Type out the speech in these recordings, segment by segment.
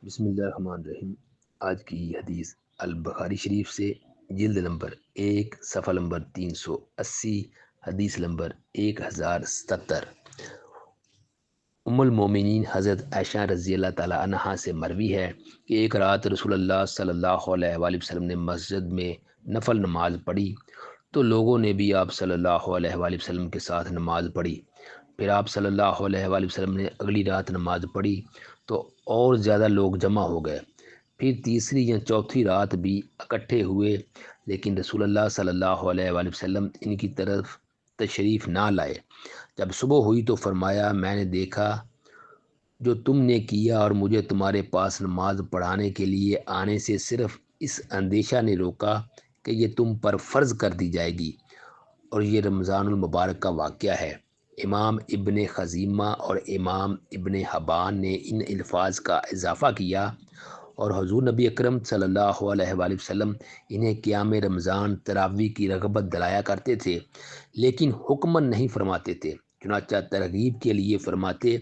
بسم اللہ الرحمن الرحیم۔ آج کی حدیث البخاری شریف سے، جلد نمبر 1 صفحہ نمبر 380، حدیث نمبر 1070۔ ام المومنین حضرت عائشہ رضی اللہ تعالی عنہا سے مروی ہے کہ ایک رات رسول اللہ صلی اللہ علیہ وآلہ وسلم نے مسجد میں نفل نماز پڑھی تو لوگوں نے بھی آپ صلی اللہ علیہ وآلہ وسلم کے ساتھ نماز پڑھی۔ پھر آپ صلی اللہ علیہ وآلہ وسلم نے اگلی رات نماز پڑھی تو اور زیادہ لوگ جمع ہو گئے۔ پھر تیسری یا چوتھی رات بھی اکٹھے ہوئے، لیکن رسول اللہ صلی اللہ علیہ وآلہ وسلم ان کی طرف تشریف نہ لائے۔ جب صبح ہوئی تو فرمایا، میں نے دیکھا جو تم نے کیا اور مجھے تمہارے پاس نماز پڑھانے کے لیے آنے سے صرف اس اندیشہ نے روکا کہ یہ تم پر فرض کر دی جائے گی، اور یہ رمضان المبارک کا واقعہ ہے۔ امام ابن خزیمہ اور امام ابن حبان نے ان الفاظ کا اضافہ کیا، اور حضور نبی اکرم صلی اللہ علیہ وآلہ وسلم انہیں قیام رمضان تراویح کی رغبت دلایا کرتے تھے، لیکن حکماً نہیں فرماتے تھے۔ چنانچہ ترغیب کے لیے فرماتے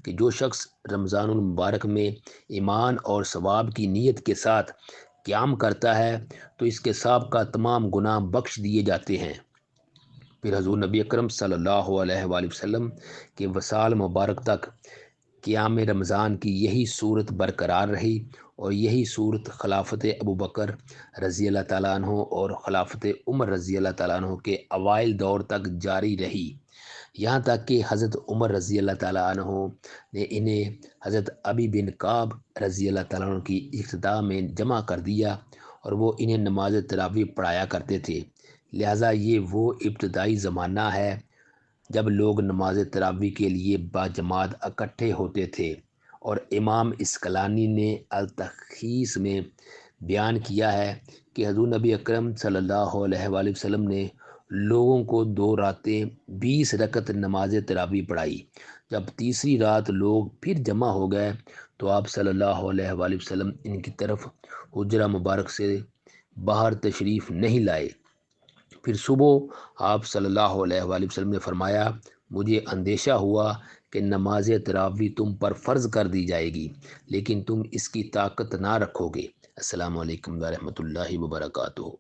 کہ جو شخص رمضان المبارک میں ایمان اور ثواب کی نیت کے ساتھ قیام کرتا ہے تو اس کے سابقہ تمام گناہ بخش دیے جاتے ہیں۔ پھر حضور نبی اکرم صلی اللہ علیہ وآلہ وسلم کے وصال مبارک تک قیام رمضان کی یہی صورت برقرار رہی، اور یہی صورت خلافت ابوبکر رضی اللہ تعالیٰ عنہ اور خلافت عمر رضی اللہ تعالیٰ عنہ کے اوائل دور تک جاری رہی، یہاں تک کہ حضرت عمر رضی اللہ تعالیٰ عنہ نے انہیں حضرت ابی بن کعب رضی اللہ تعالیٰ عنہ کی اقتداء میں جمع کر دیا، اور وہ انہیں نماز تراویح پڑھایا کرتے تھے۔ لہٰذا یہ وہ ابتدائی زمانہ ہے جب لوگ نماز تراویح کے لیے باجماعت اکٹھے ہوتے تھے، اور امام اسقلانی نے التلخیص میں بیان کیا ہے کہ حضور نبی اکرم صلی اللہ علیہ وآلہ وسلم نے لوگوں کو 2 راتیں 20 رکعت نماز تراویح پڑھائی۔ جب تیسری رات لوگ پھر جمع ہو گئے تو آپ صلی اللہ علیہ وآلہ وسلم ان کی طرف حجرہ مبارک سے باہر تشریف نہیں لائے۔ پھر صبح آپ صلی اللہ علیہ وآلہ وسلم نے فرمایا، مجھے اندیشہ ہوا کہ نماز تراویح تم پر فرض کر دی جائے گی، لیکن تم اس کی طاقت نہ رکھو گے۔ السلام علیکم ورحمۃ اللہ وبرکاتہ۔